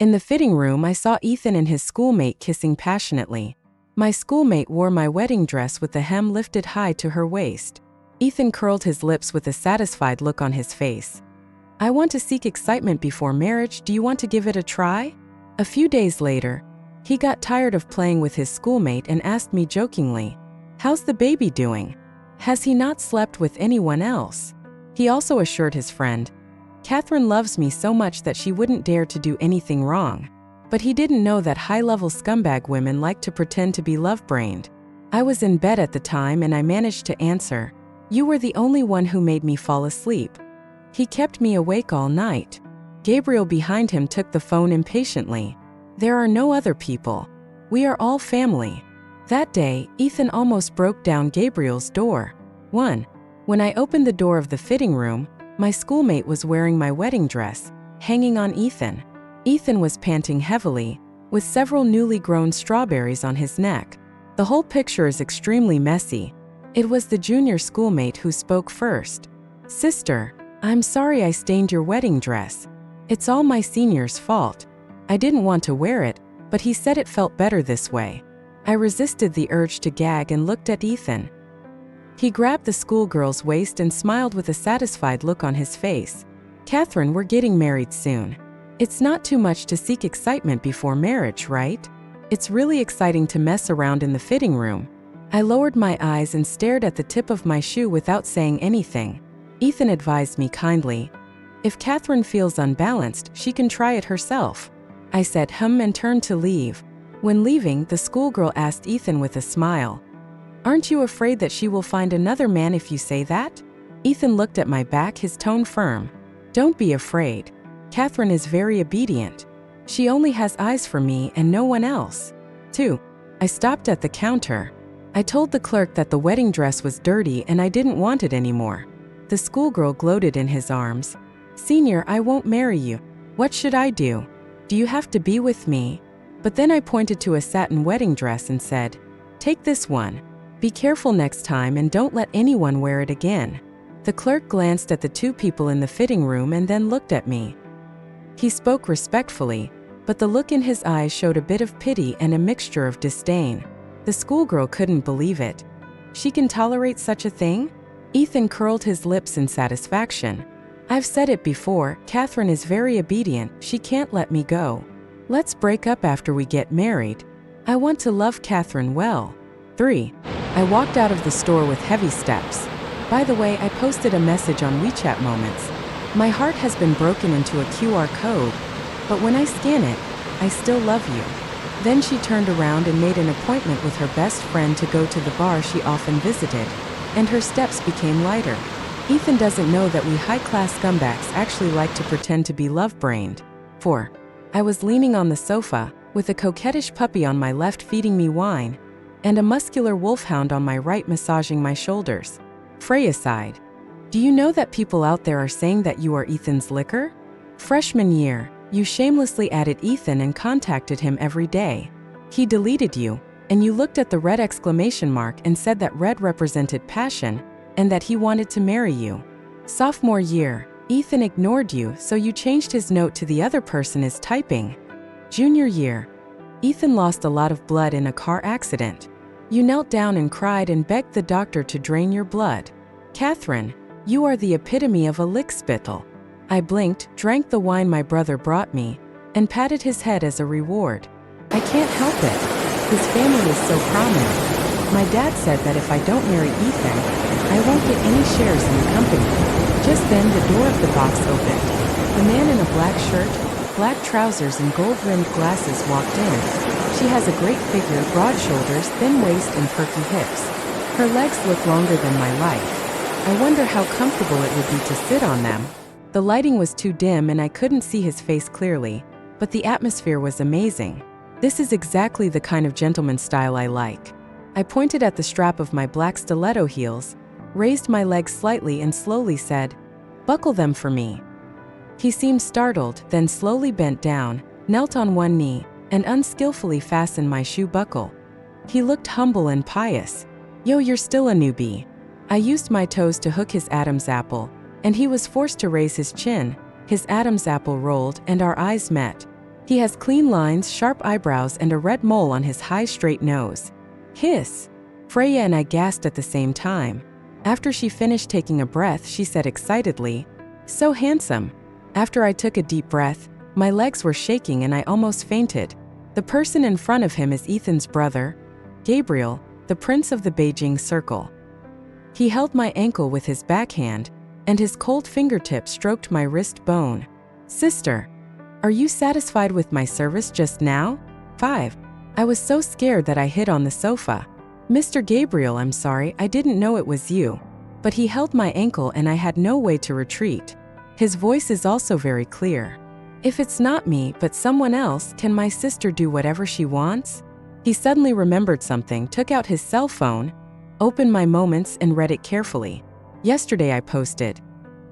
In the fitting room, I saw Ethan and his schoolmate kissing passionately. My schoolmate wore my wedding dress with the hem lifted high to her waist. Ethan curled his lips with a satisfied look on his face. I want to seek excitement before marriage. Do you want to give it a try? A few days later, he got tired of playing with his schoolmate and asked me jokingly, "How's the baby doing? Has he not slept with anyone else?" He also assured his friend, "Catherine loves me so much that she wouldn't dare to do anything wrong." But he didn't know that high-level scumbag women like to pretend to be love-brained. I was in bed at the time and I managed to answer, "You were the only one who made me fall asleep." He kept me awake all night. Gabriel behind him took the phone impatiently. "There are no other people. We are all family." That day, Ethan almost broke down Gabriel's door. 1. When I opened the door of the fitting room, my schoolmate was wearing my wedding dress, hanging on Ethan. Ethan was panting heavily, with several newly grown strawberries on his neck. The whole picture is extremely messy. It was the junior schoolmate who spoke first. "Sister, I'm sorry I stained your wedding dress. It's all my senior's fault. I didn't want to wear it, but he said it felt better this way." I resisted the urge to gag and looked at Ethan. He grabbed the schoolgirl's waist and smiled with a satisfied look on his face. "Catherine, we're getting married soon. It's not too much to seek excitement before marriage, right? It's really exciting to mess around in the fitting room." I lowered my eyes and stared at the tip of my shoe without saying anything. Ethan advised me kindly, "If Catherine feels unbalanced, she can try it herself." I said and turned to leave. When leaving, the schoolgirl asked Ethan with a smile, "Aren't you afraid that she will find another man if you say that?" Ethan looked at my back, his tone firm. "Don't be afraid. Catherine is very obedient. She only has eyes for me and no one else." 2. I stopped at the counter. I told the clerk that the wedding dress was dirty and I didn't want it anymore. The schoolgirl gloated in his arms. "Senior, I won't marry you. What should I do? Do you have to be with me?" But then I pointed to a satin wedding dress and said, "Take this one. Be careful next time and don't let anyone wear it again." The clerk glanced at the two people in the fitting room and then looked at me. He spoke respectfully, but the look in his eyes showed a bit of pity and a mixture of disdain. The schoolgirl couldn't believe it. "She can tolerate such a thing?" Ethan curled his lips in satisfaction. "I've said it before, Catherine is very obedient, she can't let me go. Let's break up after we get married. I want to love Catherine well." 3. I walked out of the store with heavy steps. By the way, I posted a message on WeChat Moments. "My heart has been broken into a QR code, but when I scan it, I still love you." Then she turned around and made an appointment with her best friend to go to the bar she often visited, and her steps became lighter. Ethan doesn't know that we high-class scumbags actually like to pretend to be love-brained. 4. I was leaning on the sofa, with a coquettish puppy on my left feeding me wine, and a muscular wolfhound on my right massaging my shoulders. Freya sighed. "Do you know that people out there are saying that you are Ethan's liquor? Freshman year, you shamelessly added Ethan and contacted him every day. He deleted you, and you looked at the red exclamation mark and said that red represented passion, and that he wanted to marry you. Sophomore year, Ethan ignored you, so you changed his note to the other person as typing. Junior year, Ethan lost a lot of blood in a car accident. You knelt down and cried and begged the doctor to drain your blood. Catherine, you are the epitome of a lickspittle." I blinked, drank the wine my brother brought me, and patted his head as a reward. "I can't help it. His family is so prominent. My dad said that if I don't marry Ethan, I won't get any shares in the company." Just then the door of the box opened. The man in a black shirt, black trousers and gold-rimmed glasses walked in. She has a great figure, broad shoulders, thin waist and perky hips. Her legs look longer than my life. I wonder how comfortable it would be to sit on them. The lighting was too dim and I couldn't see his face clearly, but the atmosphere was amazing. This is exactly the kind of gentleman style I like. I pointed at the strap of my black stiletto heels, raised my legs slightly and slowly said, "Buckle them for me." He seemed startled, then slowly bent down, knelt on one knee, and unskillfully fastened my shoe buckle. He looked humble and pious. "Yo, you're still a newbie." I used my toes to hook his Adam's apple, and he was forced to raise his chin. His Adam's apple rolled and our eyes met. He has clean lines, sharp eyebrows, and a red mole on his high, straight nose. Hiss. Freya and I gasped at the same time. After she finished taking a breath, she said excitedly, "So handsome." After I took a deep breath, my legs were shaking and I almost fainted. The person in front of him is Ethan's brother, Gabriel, the prince of the Beijing Circle. He held my ankle with his backhand, and his cold fingertip stroked my wrist bone. "Sister, are you satisfied with my service just now?" 5. I was so scared that I hid on the sofa. "Mr. Gabriel, I'm sorry, I didn't know it was you." But he held my ankle and I had no way to retreat. His voice is also very clear. "If it's not me, but someone else, can my sister do whatever she wants?" He suddenly remembered something, took out his cell phone, opened my moments and read it carefully. "Yesterday I posted,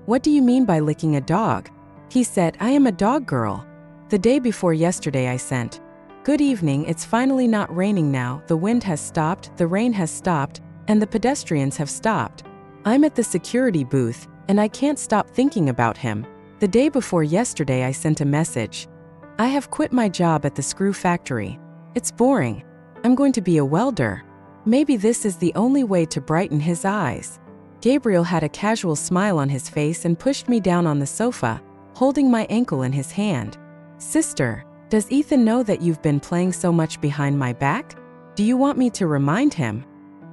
'What do you mean by licking a dog?' He said, 'I am a dog girl.' The day before yesterday I sent, 'Good evening, it's finally not raining now, the wind has stopped, the rain has stopped, and the pedestrians have stopped. I'm at the security booth, and I can't stop thinking about him.' The day before yesterday I sent a message, 'I have quit my job at the screw factory. It's boring. I'm going to be a welder.' Maybe this is the only way to brighten his eyes." Gabriel had a casual smile on his face and pushed me down on the sofa, holding my ankle in his hand. "Sister, does Ethan know that you've been playing so much behind my back? Do you want me to remind him?"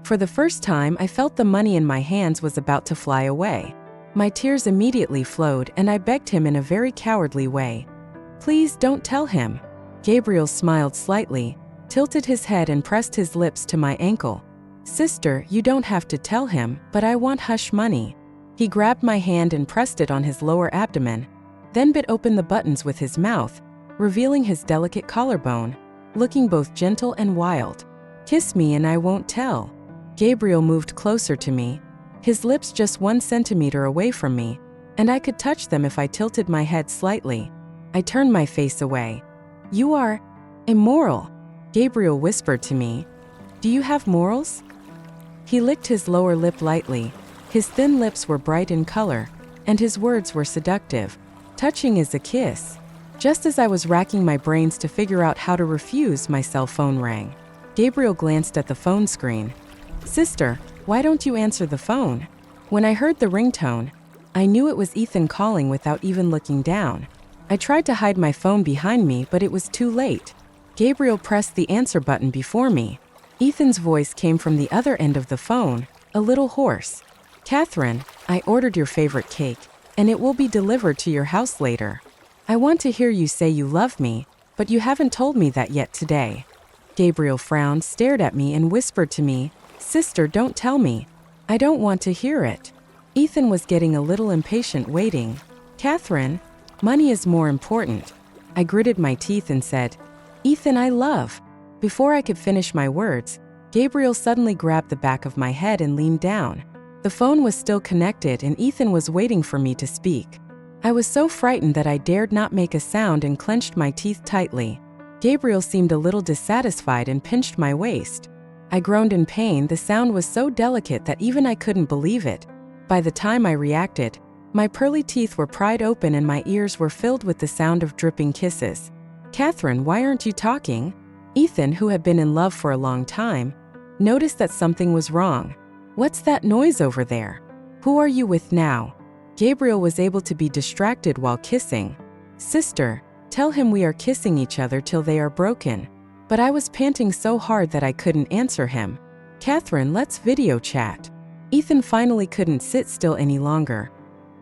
For the first time, I felt the money in my hands was about to fly away. My tears immediately flowed, and I begged him in a very cowardly way, "Please don't tell him." Gabriel smiled slightly, tilted his head and pressed his lips to my ankle. "Sister, you don't have to tell him, but I want hush money." He grabbed my hand and pressed it on his lower abdomen, then bit open the buttons with his mouth, revealing his delicate collarbone, looking both gentle and wild. "Kiss me and I won't tell." Gabriel moved closer to me, his lips just 1 centimeter away from me, and I could touch them if I tilted my head slightly. I turned my face away. "You are immoral," Gabriel whispered to me. "Do you have morals?" He licked his lower lip lightly. His thin lips were bright in color, and his words were seductive. "Touching is a kiss." Just as I was racking my brains to figure out how to refuse, my cell phone rang. Gabriel glanced at the phone screen. "Sister, why don't you answer the phone?" When I heard the ringtone, I knew it was Ethan calling without even looking down. I tried to hide my phone behind me, but it was too late. Gabriel pressed the answer button before me. Ethan's voice came from the other end of the phone, a little hoarse. "Catherine, I ordered your favorite cake, and it will be delivered to your house later. I want to hear you say you love me, but you haven't told me that yet today." Gabriel frowned, stared at me, and whispered to me, "Sister, don't tell me. I don't want to hear it." Ethan was getting a little impatient waiting. "Catherine, money is more important." I gritted my teeth and said, "Ethan, I love." Before I could finish my words, Gabriel suddenly grabbed the back of my head and leaned down. The phone was still connected and Ethan was waiting for me to speak. I was so frightened that I dared not make a sound and clenched my teeth tightly. Gabriel seemed a little dissatisfied and pinched my waist. I groaned in pain. The sound was so delicate that even I couldn't believe it. By the time I reacted, my pearly teeth were pried open and my ears were filled with the sound of dripping kisses. "Catherine, why aren't you talking?" Ethan, who had been in love for a long time, noticed that something was wrong. "What's that noise over there? Who are you with now?" Gabriel was able to be distracted while kissing. "Sister, tell him we are kissing each other till they are broken." But I was panting so hard that I couldn't answer him. "Catherine, let's video chat." Ethan finally couldn't sit still any longer.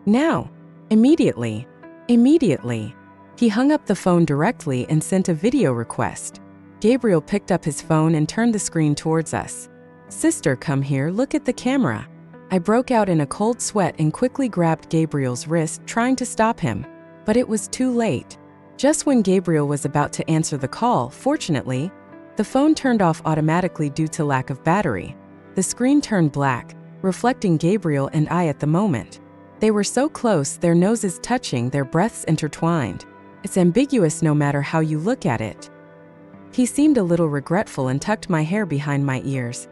"Now. Immediately. Immediately." He hung up the phone directly and sent a video request. Gabriel picked up his phone and turned the screen towards us. "Sister, come here, look at the camera." I broke out in a cold sweat and quickly grabbed Gabriel's wrist, trying to stop him. But it was too late. Just when Gabriel was about to answer the call, fortunately, the phone turned off automatically due to lack of battery. The screen turned black, reflecting Gabriel and I at the moment. They were so close, their noses touching, their breaths intertwined. It's ambiguous no matter how you look at it. He seemed a little regretful and tucked my hair behind my ears.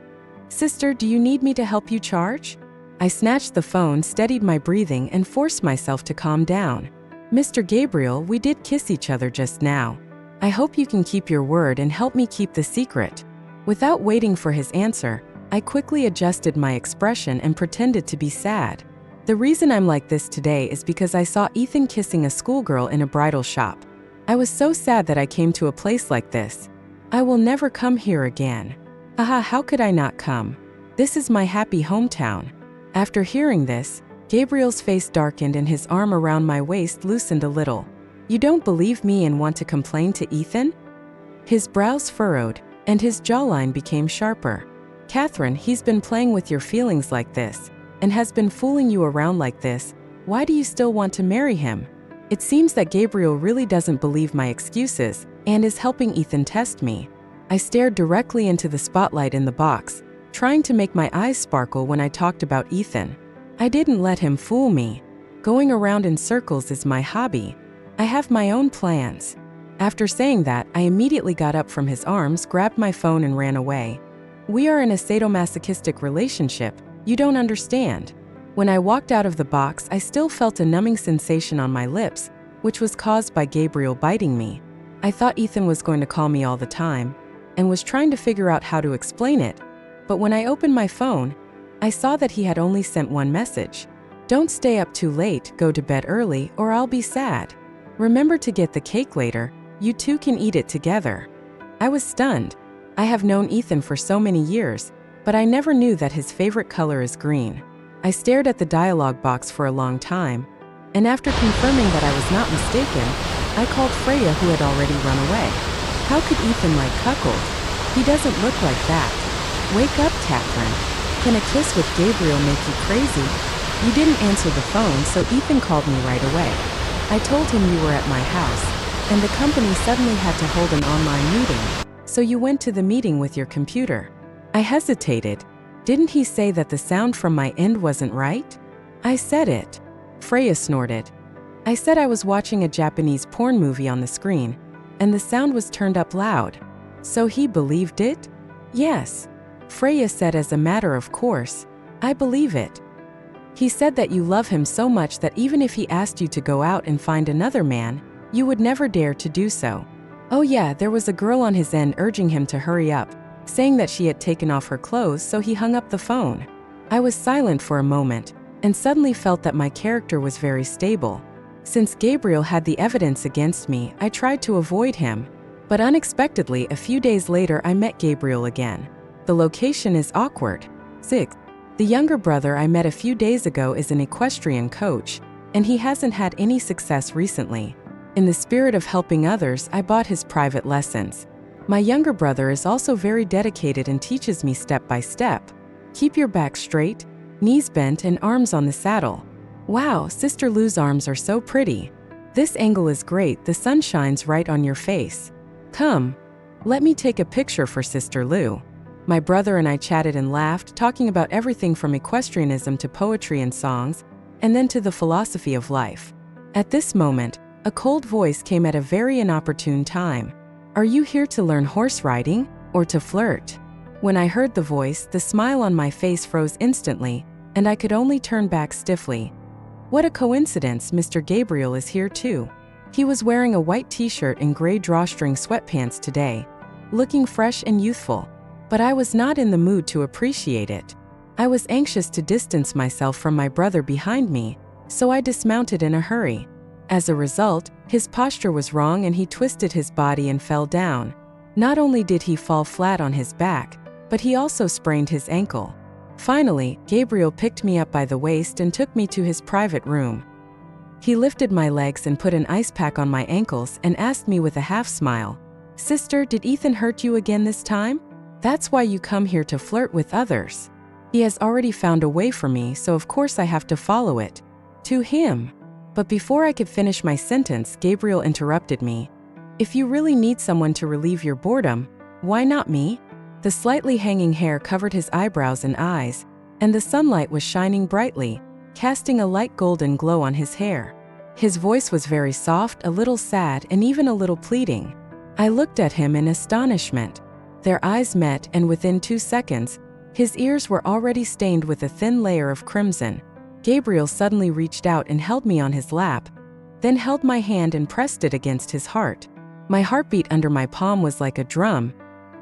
"Sister, do you need me to help you charge?" I snatched the phone, steadied my breathing, and forced myself to calm down. "Mr. Gabriel, we did kiss each other just now. I hope you can keep your word and help me keep the secret." Without waiting for his answer, I quickly adjusted my expression and pretended to be sad. The reason I'm like this today is because I saw Ethan kissing a schoolgirl in a bridal shop. I was so sad that I came to a place like this. I will never come here again. Haha, how could I not come? This is my happy hometown. After hearing this, Gabriel's face darkened and his arm around my waist loosened a little. "You don't believe me and want to complain to Ethan?" His brows furrowed, and his jawline became sharper. "Catherine, he's been playing with your feelings like this, and has been fooling you around like this. Why do you still want to marry him?" It seems that Gabriel really doesn't believe my excuses, and is helping Ethan test me. I stared directly into the spotlight in the box, trying to make my eyes sparkle when I talked about Ethan. I didn't let him fool me. Going around in circles is my hobby. I have my own plans. After saying that, I immediately got up from his arms, grabbed my phone and ran away. We are in a sadomasochistic relationship. You don't understand. When I walked out of the box, I still felt a numbing sensation on my lips, which was caused by Gabriel biting me. I thought Ethan was going to call me all the time, and was trying to figure out how to explain it. But when I opened my phone, I saw that he had only sent one message. "Don't stay up too late, go to bed early, or I'll be sad. Remember to get the cake later, you two can eat it together." I was stunned. I have known Ethan for so many years, but I never knew that his favorite color is green. I stared at the dialogue box for a long time, and after confirming that I was not mistaken, I called Freya, who had already run away. How could Ethan like cuckold? He doesn't look like that. Wake up, Catherine. Can a kiss with Gabriel make you crazy? You didn't answer the phone, so Ethan called me right away. I told him you were at my house, and the company suddenly had to hold an online meeting, so you went to the meeting with your computer. I hesitated. Didn't he say that the sound from my end wasn't right? I said it. Freya snorted. I said I was watching a Japanese porn movie on the screen, and the sound was turned up loud. So he believed it? Yes. Freya said as a matter of course. I believe it. He said that you love him so much that even if he asked you to go out and find another man, you would never dare to do so. Oh yeah, there was a girl on his end urging him to hurry up, saying that she had taken off her clothes, so he hung up the phone. I was silent for a moment, and suddenly felt that my character was very stable. Since Gabriel had the evidence against me, I tried to avoid him. But unexpectedly, a few days later, I met Gabriel again. The location is awkward. 6. The younger brother I met a few days ago is an equestrian coach, and he hasn't had any success recently. In the spirit of helping others, I bought his private lessons. My younger brother is also very dedicated and teaches me step by step. Keep your back straight, knees bent, and arms on the saddle. Wow, Sister Lou's arms are so pretty. This angle is great, the sun shines right on your face. Come, let me take a picture for Sister Lou. My brother and I chatted and laughed, talking about everything from equestrianism to poetry and songs, and then to the philosophy of life. At this moment, a cold voice came at a very inopportune time. Are you here to learn horse riding, or to flirt? When I heard the voice, the smile on my face froze instantly, and I could only turn back stiffly. What a coincidence, Mr. Gabriel is here too. He was wearing a white t-shirt and gray drawstring sweatpants today, looking fresh and youthful. But I was not in the mood to appreciate it. I was anxious to distance myself from my brother behind me, so I dismounted in a hurry. As a result, his posture was wrong and he twisted his body and fell down. Not only did he fall flat on his back, but he also sprained his ankle. Finally, Gabriel picked me up by the waist and took me to his private room. He lifted my legs and put an ice pack on my ankles and asked me with a half smile, "Sister, did Ethan hurt you again this time? That's why you come here to flirt with others. He has already found a way for me, so of course I have to follow it. To him." But before I could finish my sentence, Gabriel interrupted me. "If you really need someone to relieve your boredom, why not me?" The slightly hanging hair covered his eyebrows and eyes, and the sunlight was shining brightly, casting a light golden glow on his hair. His voice was very soft, a little sad, and even a little pleading. I looked at him in astonishment. Their eyes met, and within 2 seconds, his ears were already stained with a thin layer of crimson. Gabriel suddenly reached out and held me on his lap, then held my hand and pressed it against his heart. My heartbeat under my palm was like a drum,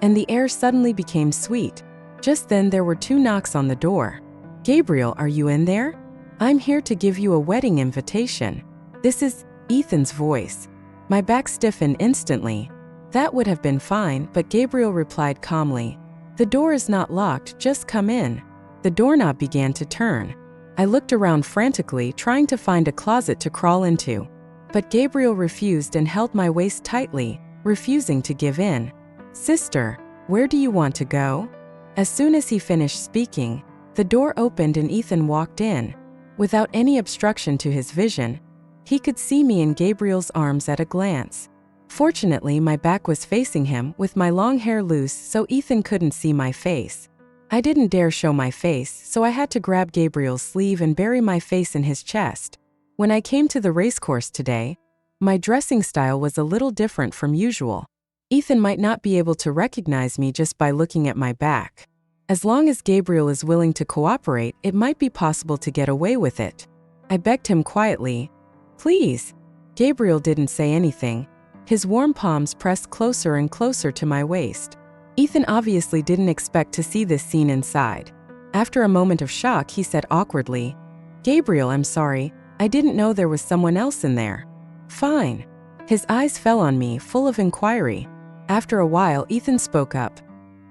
and the air suddenly became sweet. Just then there were 2 knocks on the door. "Gabriel, are you in there? I'm here to give you a wedding invitation." This is Ethan's voice. My back stiffened instantly. That would have been fine, but Gabriel replied calmly, "The door is not locked, just come in." The doorknob began to turn. I looked around frantically, trying to find a closet to crawl into. But Gabriel refused and held my waist tightly, refusing to give in. "Sister, where do you want to go?" As soon as he finished speaking, the door opened and Ethan walked in. Without any obstruction to his vision, he could see me in Gabriel's arms at a glance. Fortunately, my back was facing him, with my long hair loose, so Ethan couldn't see my face. I didn't dare show my face, so I had to grab Gabriel's sleeve and bury my face in his chest. When I came to the racecourse today, my dressing style was a little different from usual. Ethan might not be able to recognize me just by looking at my back. As long as Gabriel is willing to cooperate, it might be possible to get away with it. I begged him quietly, "Please." Gabriel didn't say anything. His warm palms pressed closer and closer to my waist. Ethan obviously didn't expect to see this scene inside. After a moment of shock, he said awkwardly, "Gabriel, I'm sorry. I didn't know there was someone else in there." "Fine." His eyes fell on me, full of inquiry. After a while, Ethan spoke up.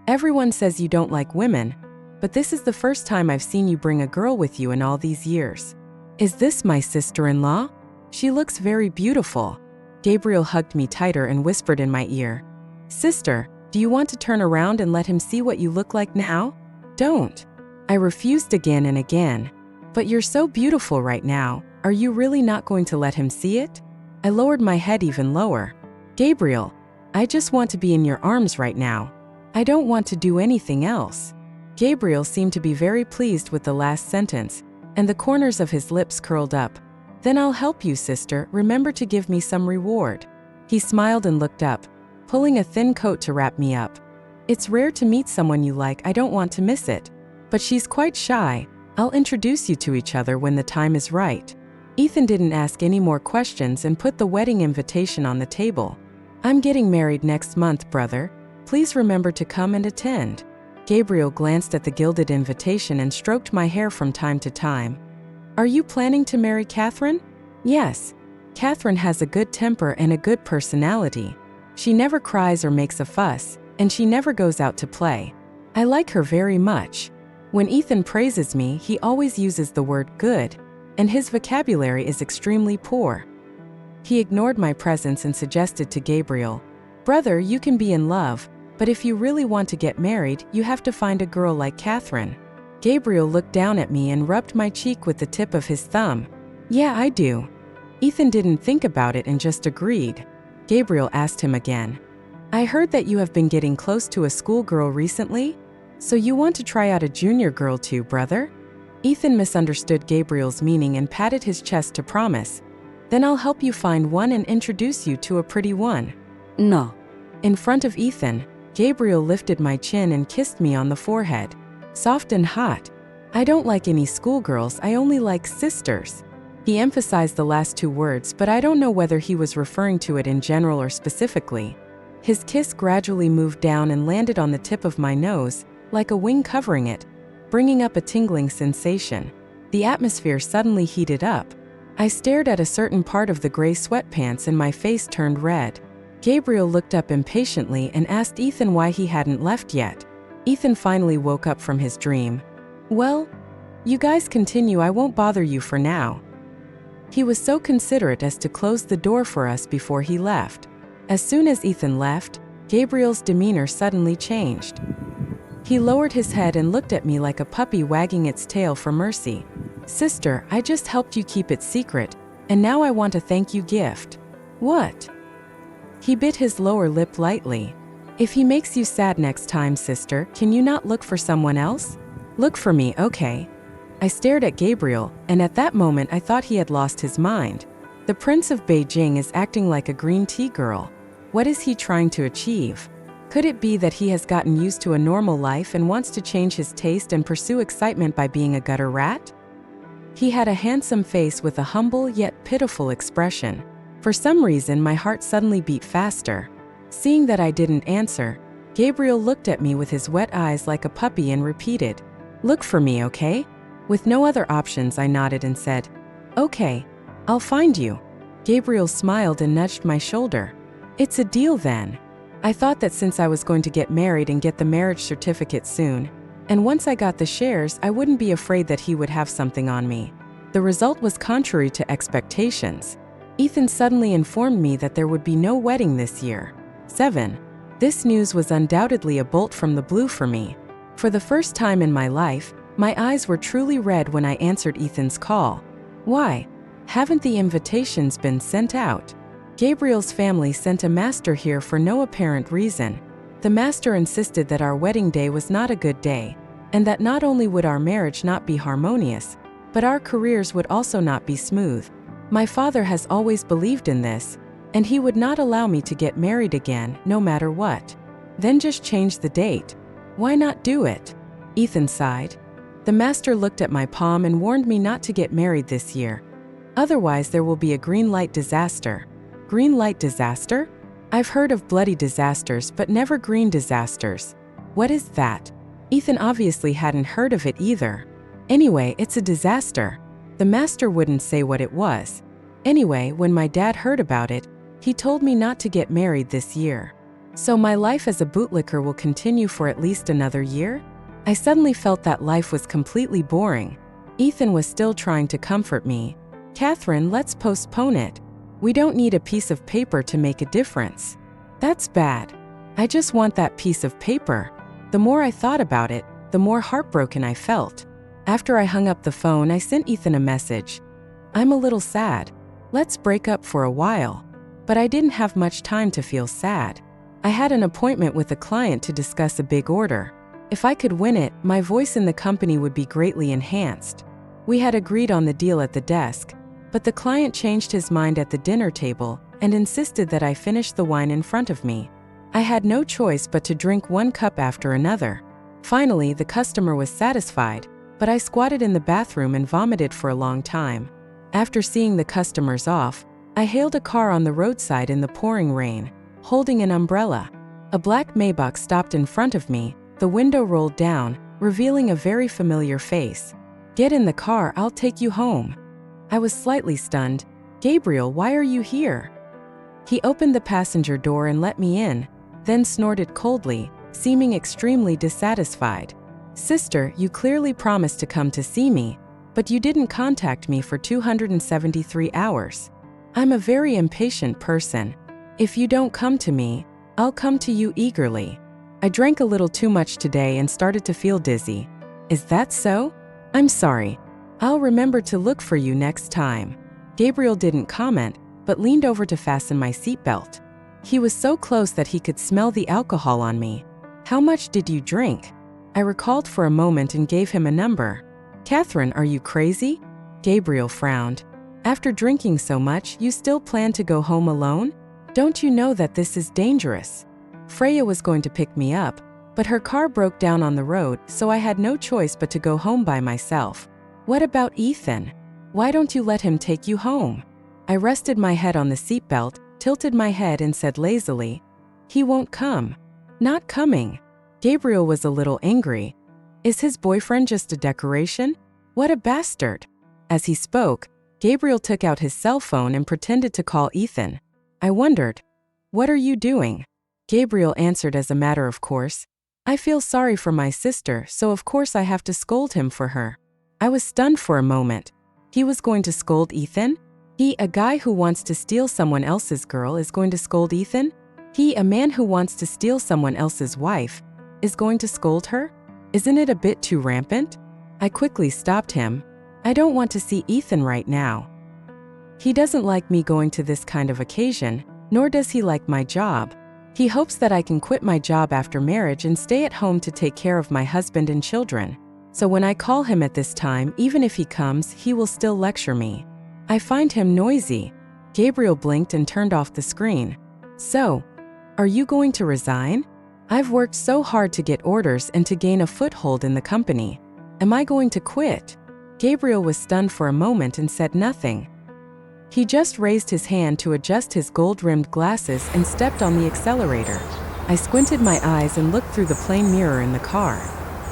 "Everyone says you don't like women, but this is the first time I've seen you bring a girl with you in all these years. Is this my sister-in-law? She looks very beautiful." Gabriel hugged me tighter and whispered in my ear, "Sister, do you want to turn around and let him see what you look like now?" "Don't." I refused again and again. "But you're so beautiful right now. Are you really not going to let him see it?" I lowered my head even lower. "Gabriel, I just want to be in your arms right now. I don't want to do anything else." Gabriel seemed to be very pleased with the last sentence, and the corners of his lips curled up. "Then I'll help you, sister. Remember to give me some reward." He smiled and looked up, pulling a thin coat to wrap me up. "It's rare to meet someone you like. I don't want to miss it. But she's quite shy. I'll introduce you to each other when the time is right." Ethan didn't ask any more questions and put the wedding invitation on the table. "I'm getting married next month, brother. Please remember to come and attend." Gabriel glanced at the gilded invitation and stroked my hair from time to time. "Are you planning to marry Catherine?" "Yes. Catherine has a good temper and a good personality. She never cries or makes a fuss, and she never goes out to play. I like her very much." When Ethan praises me, he always uses the word good, and his vocabulary is extremely poor. He ignored my presence and suggested to Gabriel, "Brother, you can be in love, but if you really want to get married, you have to find a girl like Catherine." Gabriel looked down at me and rubbed my cheek with the tip of his thumb. "Yeah, I do." Ethan didn't think about it and just agreed. Gabriel asked him again, "I heard that you have been getting close to a schoolgirl recently? So you want to try out a junior girl too, brother?" Ethan misunderstood Gabriel's meaning and patted his chest to promise, "Then I'll help you find one and introduce you to a pretty one." "No." In front of Ethan, Gabriel lifted my chin and kissed me on the forehead. Soft and hot. "I don't like any schoolgirls, I only like sisters." He emphasized the last 2 words, but I don't know whether he was referring to it in general or specifically. His kiss gradually moved down and landed on the tip of my nose, like a wing covering it, bringing up a tingling sensation. The atmosphere suddenly heated up. I stared at a certain part of the gray sweatpants and my face turned red. Gabriel looked up impatiently and asked Ethan why he hadn't left yet. Ethan finally woke up from his dream. "Well, you guys continue, I won't bother you for now." He was so considerate as to close the door for us before he left. As soon as Ethan left, Gabriel's demeanor suddenly changed. He lowered his head and looked at me like a puppy wagging its tail for mercy. "Sister, I just helped you keep it secret, and now I want a thank you gift." "What?" He bit his lower lip lightly. "If he makes you sad next time, sister, can you not look for someone else?" "Look for me, okay." I stared at Gabriel, and at that moment I thought he had lost his mind. The Prince of Beijing is acting like a green tea girl. What is he trying to achieve? Could it be that he has gotten used to a normal life and wants to change his taste and pursue excitement by being a gutter rat? He had a handsome face with a humble yet pitiful expression. For some reason, my heart suddenly beat faster. Seeing that I didn't answer, Gabriel looked at me with his wet eyes like a puppy and repeated, "Look for me, okay?" With no other options, I nodded and said, "Okay, I'll find you." Gabriel smiled and nudged my shoulder. "It's a deal then." I thought that since I was going to get married and get the marriage certificate soon, and once I got the shares, I wouldn't be afraid that he would have something on me. The result was contrary to expectations. Ethan suddenly informed me that there would be no wedding this year. 7. This news was undoubtedly a bolt from the blue for me. For the first time in my life, my eyes were truly red when I answered Ethan's call. "Why? Haven't the invitations been sent out?" Gabriel's family sent a master here for no apparent reason. The master insisted that our wedding day was not a good day, and that not only would our marriage not be harmonious, but our careers would also not be smooth. My father has always believed in this, and he would not allow me to get married again, no matter what. Then just change the date. Why not do it? Ethan sighed. The master looked at my palm and warned me not to get married this year. Otherwise, there will be a green light disaster. Green light disaster? I've heard of bloody disasters, but never green disasters. What is that? Ethan obviously hadn't heard of it either. Anyway, it's a disaster. The master wouldn't say what it was. Anyway, when my dad heard about it, he told me not to get married this year. So my life as a bootlicker will continue for at least another year? I suddenly felt that life was completely boring. Ethan was still trying to comfort me. "Catherine, let's postpone it. We don't need a piece of paper to make a difference." That's bad. I just want that piece of paper. The more I thought about it, the more heartbroken I felt. After I hung up the phone, I sent Ethan a message. "I'm a little sad. Let's break up for a while." But I didn't have much time to feel sad. I had an appointment with a client to discuss a big order. If I could win it, my voice in the company would be greatly enhanced. We had agreed on the deal at the desk, but the client changed his mind at the dinner table and insisted that I finish the wine in front of me. I had no choice but to drink one cup after another. Finally, the customer was satisfied, but I squatted in the bathroom and vomited for a long time. After seeing the customers off, I hailed a car on the roadside in the pouring rain, holding an umbrella. A black Maybach stopped in front of me, the window rolled down, revealing a very familiar face. "Get in the car, I'll take you home." I was slightly stunned. "Gabriel, why are you here?" He opened the passenger door and let me in, then snorted coldly, seeming extremely dissatisfied. "Sister, you clearly promised to come to see me, but you didn't contact me for 273 hours. I'm a very impatient person. If you don't come to me, I'll come to you eagerly. I drank a little too much today and started to feel dizzy." "Is that so? I'm sorry. I'll remember to look for you next time." Gabriel didn't comment, but leaned over to fasten my seatbelt. He was so close that he could smell the alcohol on me. "How much did you drink?" I recalled for a moment and gave him a number. "Catherine, are you crazy?" Gabriel frowned. "After drinking so much, you still plan to go home alone? Don't you know that this is dangerous?" Freya was going to pick me up, but her car broke down on the road, so I had no choice but to go home by myself. "What about Ethan? Why don't you let him take you home?" I rested my head on the seatbelt, tilted my head and said lazily, "He won't come." "Not coming." Gabriel was a little angry. Is his boyfriend just a decoration? What a bastard. As he spoke, Gabriel took out his cell phone and pretended to call Ethan. I wondered, "What are you doing?" Gabriel answered as a matter of course, "I feel sorry for my sister, so of course I have to scold him for her." I was stunned for a moment. He was going to scold Ethan? He, a guy who wants to steal someone else's girl, is going to scold Ethan? He, a man who wants to steal someone else's wife, is going to scold her? Isn't it a bit too rampant? I quickly stopped him. I don't want to see Ethan right now. He doesn't like me going to this kind of occasion, nor does he like my job. He hopes that I can quit my job after marriage and stay at home to take care of my husband and children. So when I call him at this time, even if he comes, he will still lecture me. I find him noisy. Gabriel blinked and turned off the screen. "So, are you going to resign? I've worked so hard to get orders and to gain a foothold in the company. Am I going to quit?" Gabriel was stunned for a moment and said nothing. He just raised his hand to adjust his gold-rimmed glasses and stepped on the accelerator. I squinted my eyes and looked through the plain mirror in the car.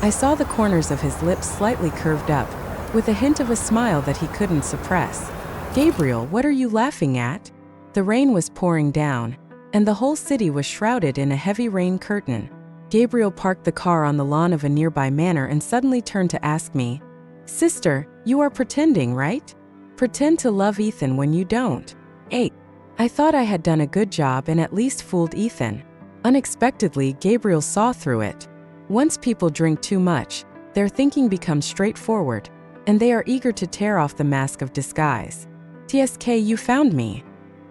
I saw the corners of his lips slightly curved up, with a hint of a smile that he couldn't suppress. "Gabriel, what are you laughing at?" The rain was pouring down, and the whole city was shrouded in a heavy rain curtain. Gabriel parked the car on the lawn of a nearby manor and suddenly turned to ask me, "Sister, you are pretending, right? Pretend to love Ethan when you don't." 8. I thought I had done a good job and at least fooled Ethan. Unexpectedly, Gabriel saw through it. Once people drink too much, their thinking becomes straightforward, and they are eager to tear off the mask of disguise. "TSK, you found me."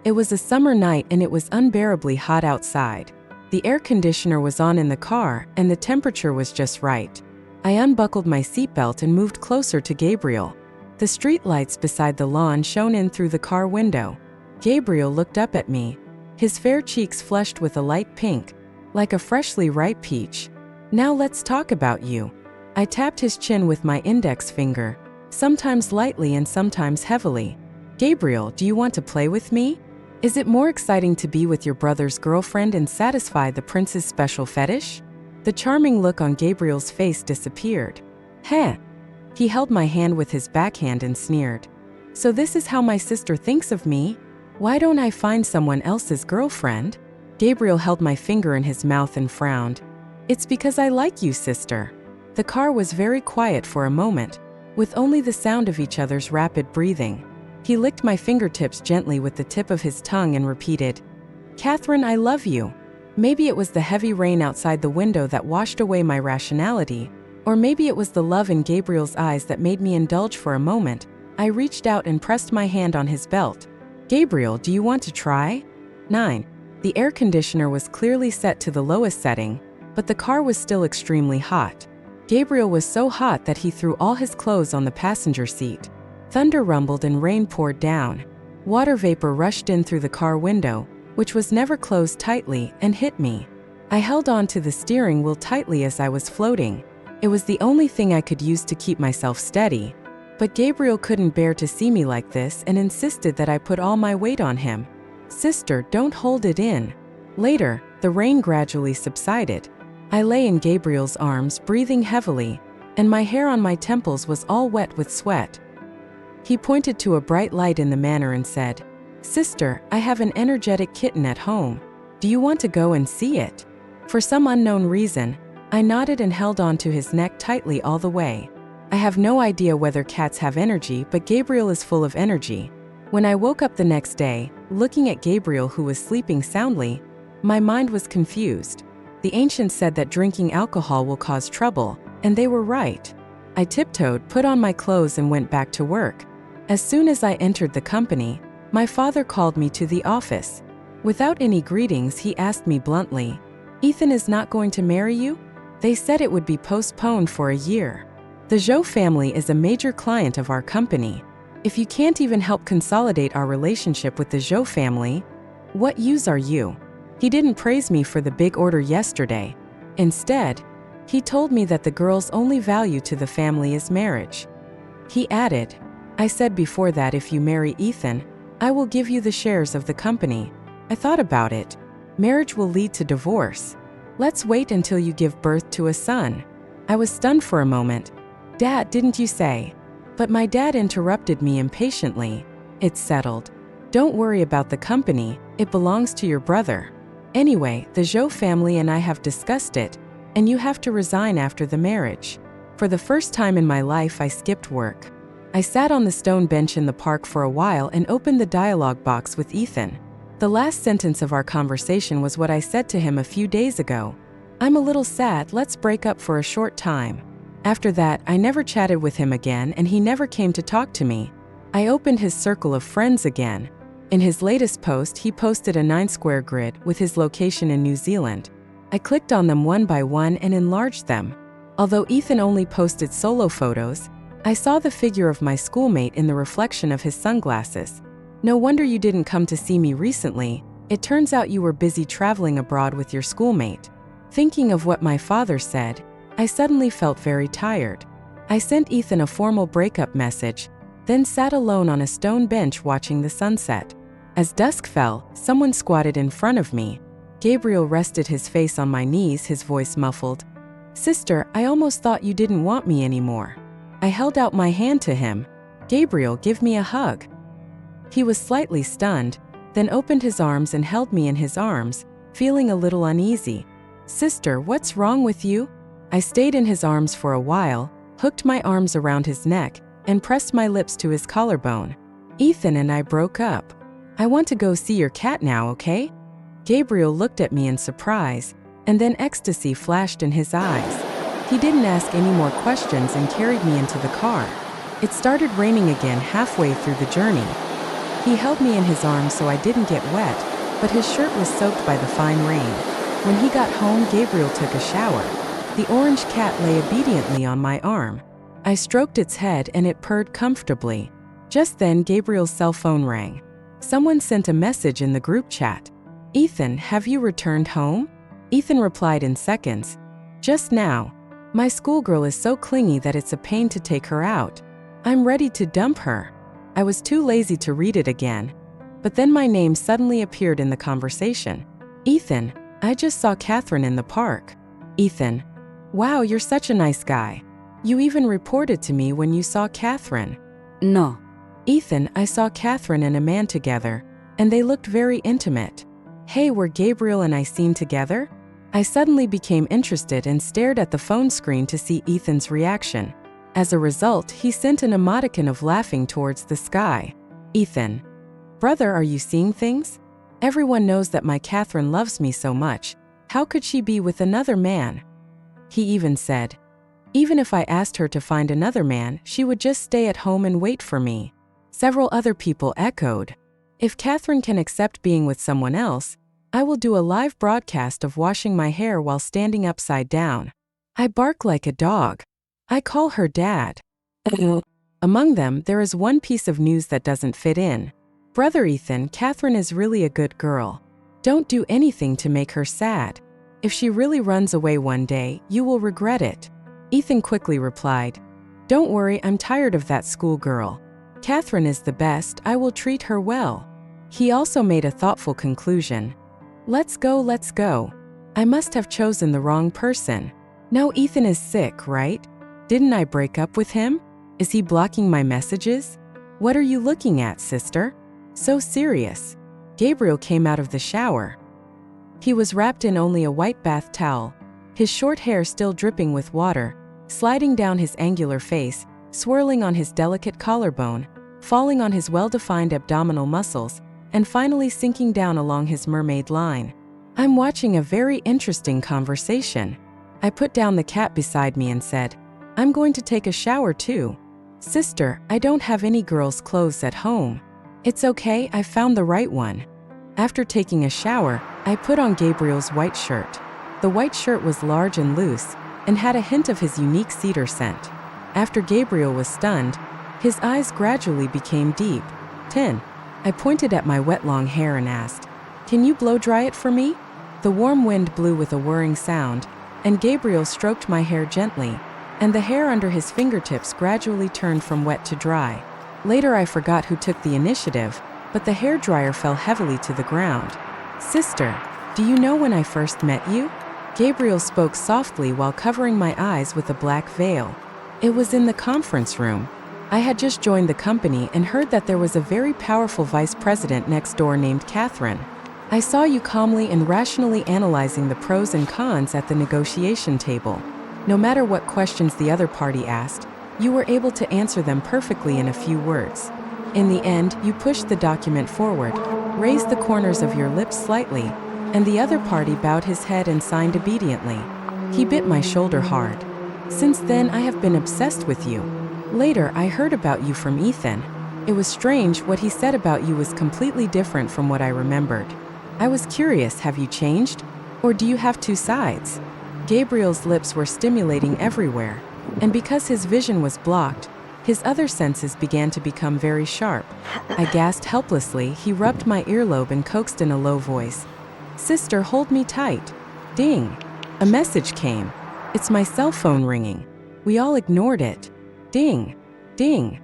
It was a summer night and it was unbearably hot outside. The air conditioner was on in the car and the temperature was just right. I unbuckled my seatbelt and moved closer to Gabriel. The street lights beside the lawn shone in through the car window. Gabriel looked up at me, his fair cheeks flushed with a light pink, like a freshly ripe peach. "Now let's talk about you." I tapped his chin with my index finger, sometimes lightly and sometimes heavily. "Gabriel, do you want to play with me? Is it more exciting to be with your brother's girlfriend and satisfy the prince's special fetish?" The charming look on Gabriel's face disappeared. "Heh." He held my hand with his backhand and sneered. "So this is how my sister thinks of me? Why don't I find someone else's girlfriend?" Gabriel held my finger in his mouth and frowned. "It's because I like you, sister." The car was very quiet for a moment, with only the sound of each other's rapid breathing. He licked my fingertips gently with the tip of his tongue and repeated, "Catherine, I love you." Maybe it was the heavy rain outside the window that washed away my rationality, or maybe it was the love in Gabriel's eyes that made me indulge for a moment. I reached out and pressed my hand on his belt. "Gabriel, do you want to try?" 9. The air conditioner was clearly set to the lowest setting, but the car was still extremely hot. Gabriel was so hot that he threw all his clothes on the passenger seat. Thunder rumbled and rain poured down. Water vapor rushed in through the car window, which was never closed tightly, and hit me. I held on to the steering wheel tightly as I was floating. It was the only thing I could use to keep myself steady. But Gabriel couldn't bear to see me like this and insisted that I put all my weight on him. "Sister, don't hold it in." Later, the rain gradually subsided. I lay in Gabriel's arms, breathing heavily, and my hair on my temples was all wet with sweat. He pointed to a bright light in the manor and said, "Sister, I have an energetic kitten at home. Do you want to go and see it?" For some unknown reason, I nodded and held on to his neck tightly all the way. I have no idea whether cats have energy, but Gabriel is full of energy. When I woke up the next day, looking at Gabriel who was sleeping soundly, my mind was confused. The ancients said that drinking alcohol will cause trouble, and they were right. I tiptoed, put on my clothes and went back to work. As soon as I entered the company, my father called me to the office. Without any greetings, he asked me bluntly, "Ethan is not going to marry you?" They said it would be postponed for a year. The Zhou family is a major client of our company. If you can't even help consolidate our relationship with the Zhou family, what use are you? He didn't praise me for the big order yesterday. Instead, he told me that the girl's only value to the family is marriage. He added, "I said before that if you marry Ethan, I will give you the shares of the company." I thought about it. Marriage will lead to divorce. Let's wait until you give birth to a son. I was stunned for a moment. "Dad, didn't you say?" But my dad interrupted me impatiently. "It's settled. Don't worry about the company, it belongs to your brother. Anyway, the Zhou family and I have discussed it, and you have to resign after the marriage." For the first time in my life, I skipped work. I sat on the stone bench in the park for a while and opened the dialogue box with Ethan. The last sentence of our conversation was what I said to him a few days ago. "I'm a little sad, let's break up for a short time." After that, I never chatted with him again and he never came to talk to me. I opened his circle of friends again. In his latest post, he posted a 9-square grid with his location in New Zealand. I clicked on them one by one and enlarged them. Although Ethan only posted solo photos, I saw the figure of my schoolmate in the reflection of his sunglasses. "No wonder you didn't come to see me recently. It turns out you were busy traveling abroad with your schoolmate." Thinking of what my father said, I suddenly felt very tired. I sent Ethan a formal breakup message, then sat alone on a stone bench watching the sunset. As dusk fell, someone squatted in front of me. Gabriel rested his face on my knees, his voice muffled. "Sister, I almost thought you didn't want me anymore." I held out my hand to him. "Gabriel, give me a hug." He was slightly stunned, then opened his arms and held me in his arms, feeling a little uneasy. "Sister, what's wrong with you?" I stayed in his arms for a while, hooked my arms around his neck, and pressed my lips to his collarbone. "Ethan and I broke up. I want to go see your cat now, okay?" Gabriel looked at me in surprise, and then ecstasy flashed in his eyes. He didn't ask any more questions and carried me into the car. It started raining again halfway through the journey. He held me in his arms so I didn't get wet, but his shirt was soaked by the fine rain. When he got home, Gabriel took a shower. The orange cat lay obediently on my arm. I stroked its head and it purred comfortably. Just then, Gabriel's cell phone rang. Someone sent a message in the group chat. "Ethan, have you returned home?" Ethan replied in seconds. "Just now. My schoolgirl is so clingy that it's a pain to take her out. I'm ready to dump her." I was too lazy to read it again. But then my name suddenly appeared in the conversation. "Ethan, I just saw Catherine in the park." Ethan: "Wow, you're such a nice guy. You even reported to me when you saw Catherine." No. Ethan: "I saw Catherine and a man together, and they looked very intimate." "Hey, were Gabriel and I seen together?" I suddenly became interested and stared at the phone screen to see Ethan's reaction. As a result, he sent an emoticon of laughing towards the sky. Ethan: "Brother, are you seeing things? Everyone knows that my Catherine loves me so much. How could she be with another man?" He even said, "Even if I asked her to find another man, she would just stay at home and wait for me." Several other people echoed, "If Catherine can accept being with someone else, I will do a live broadcast of washing my hair while standing upside down. I bark like a dog. I call her dad." Among them, there is one piece of news that doesn't fit in. "Brother Ethan, Catherine is really a good girl. Don't do anything to make her sad. If she really runs away one day, you will regret it." Ethan quickly replied, "Don't worry, I'm tired of that schoolgirl. Catherine is the best, I will treat her well." He also made a thoughtful conclusion. Let's go. I must have chosen the wrong person. Now Ethan is sick, right? Didn't I break up with him? Is he blocking my messages? What are you looking at, sister? So serious." Gabriel came out of the shower. He was wrapped in only a white bath towel, his short hair still dripping with water, sliding down his angular face, swirling on his delicate collarbone, falling on his well-defined abdominal muscles, and finally sinking down along his mermaid line. I'm watching a very interesting conversation. I put down the cat beside me and said, "I'm going to take a shower too." "Sister, I don't have any girls' clothes at home." "It's okay, I found the right one." After taking a shower, I put on Gabriel's white shirt. The white shirt was large and loose, and had a hint of his unique cedar scent. After Gabriel was stunned, his eyes gradually became deep. 10. I pointed at my wet long hair and asked, "Can you blow dry it for me?" The warm wind blew with a whirring sound, and Gabriel stroked my hair gently, and the hair under his fingertips gradually turned from wet to dry. Later I forgot who took the initiative, but the hairdryer fell heavily to the ground. "Sister, do you know when I first met you?" Gabriel spoke softly while covering my eyes with a black veil. "It was in the conference room. I had just joined the company and heard that there was a very powerful vice president next door named Catherine. I saw you calmly and rationally analyzing the pros and cons at the negotiation table. No matter what questions the other party asked, you were able to answer them perfectly in a few words. In the end, you pushed the document forward, raised the corners of your lips slightly, and the other party bowed his head and signed obediently." He bit my shoulder hard. "Since then, I have been obsessed with you. Later, I heard about you from Ethan. It was strange, what he said about you was completely different from what I remembered. I was curious, have you changed? Or do you have two sides?" Gabriel's lips were stimulating everywhere, and because his vision was blocked, his other senses began to become very sharp. I gasped helplessly. He rubbed my earlobe and coaxed in a low voice, "Sister, hold me tight." Ding! A message came. It's my cell phone ringing. We all ignored it. Ding! Ding!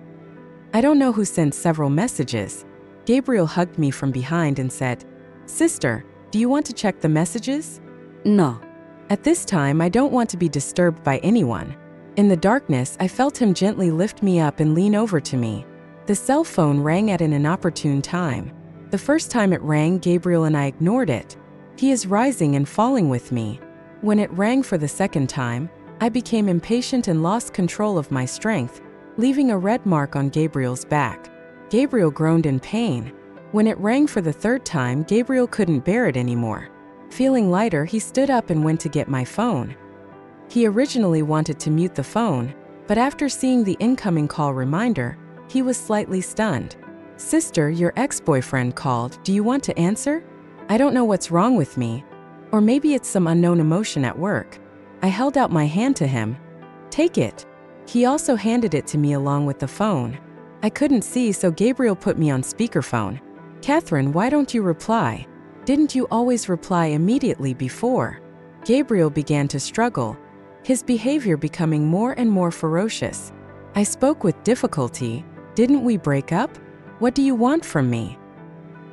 I don't know who sent several messages. Gabriel hugged me from behind and said, Sister, do you want to check the messages? No. At this time, I don't want to be disturbed by anyone. In the darkness, I felt him gently lift me up and lean over to me. The cell phone rang at an inopportune time. The first time it rang, Gabriel and I ignored it. He is rising and falling with me. When it rang for the second time, I became impatient and lost control of my strength, leaving a red mark on Gabriel's back. Gabriel groaned in pain. When it rang for the third time, Gabriel couldn't bear it anymore. Feeling lighter, he stood up and went to get my phone. He originally wanted to mute the phone, but after seeing the incoming call reminder, he was slightly stunned. Sister, your ex-boyfriend called. Do you want to answer? I don't know what's wrong with me. Or maybe it's some unknown emotion at work. I held out my hand to him. Take it. He also handed it to me along with the phone. I couldn't see, so Gabriel put me on speakerphone. Catherine, why don't you reply? Didn't you always reply immediately before? Gabriel began to struggle, his behavior becoming more and more ferocious. I spoke with difficulty. Didn't we break up? What do you want from me?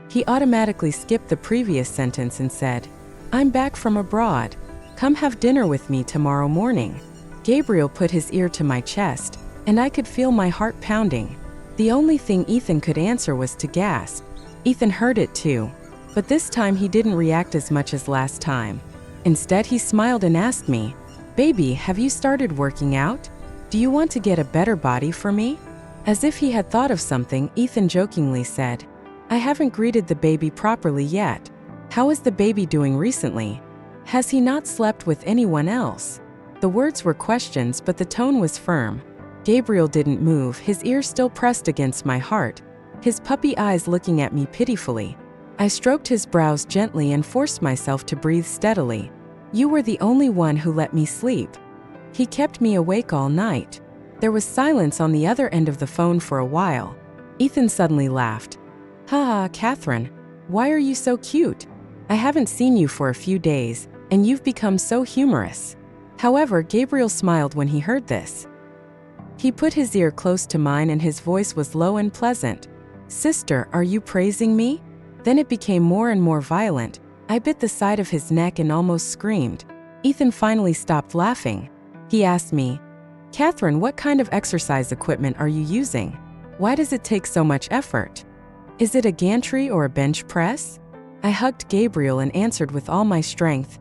He automatically skipped the previous sentence and said, I'm back from abroad. Come have dinner with me tomorrow morning. Gabriel put his ear to my chest, and I could feel my heart pounding. The only thing Ethan could answer was to gasp. Ethan heard it too. But this time he didn't react as much as last time. Instead, he smiled and asked me, Baby, have you started working out? Do you want to get a better body for me? As if he had thought of something, Ethan jokingly said, I haven't greeted the baby properly yet. How is the baby doing recently? Has he not slept with anyone else? The words were questions, but the tone was firm. Gabriel didn't move, his ear still pressed against my heart, his puppy eyes looking at me pitifully. I stroked his brows gently and forced myself to breathe steadily. You were the only one who let me sleep. He kept me awake all night. There was silence on the other end of the phone for a while. Ethan suddenly laughed. Haha, Catherine, why are you so cute? I haven't seen you for a few days, and you've become so humorous. However, Gabriel smiled when he heard this. He put his ear close to mine and his voice was low and pleasant. Sister, are you praising me? Then it became more and more violent. I bit the side of his neck and almost screamed. Ethan finally stopped laughing. He asked me, Catherine, what kind of exercise equipment are you using? Why does it take so much effort? Is it a gantry or a bench press? I hugged Gabriel and answered with all my strength.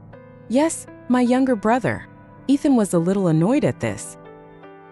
Yes, my younger brother. Ethan was a little annoyed at this.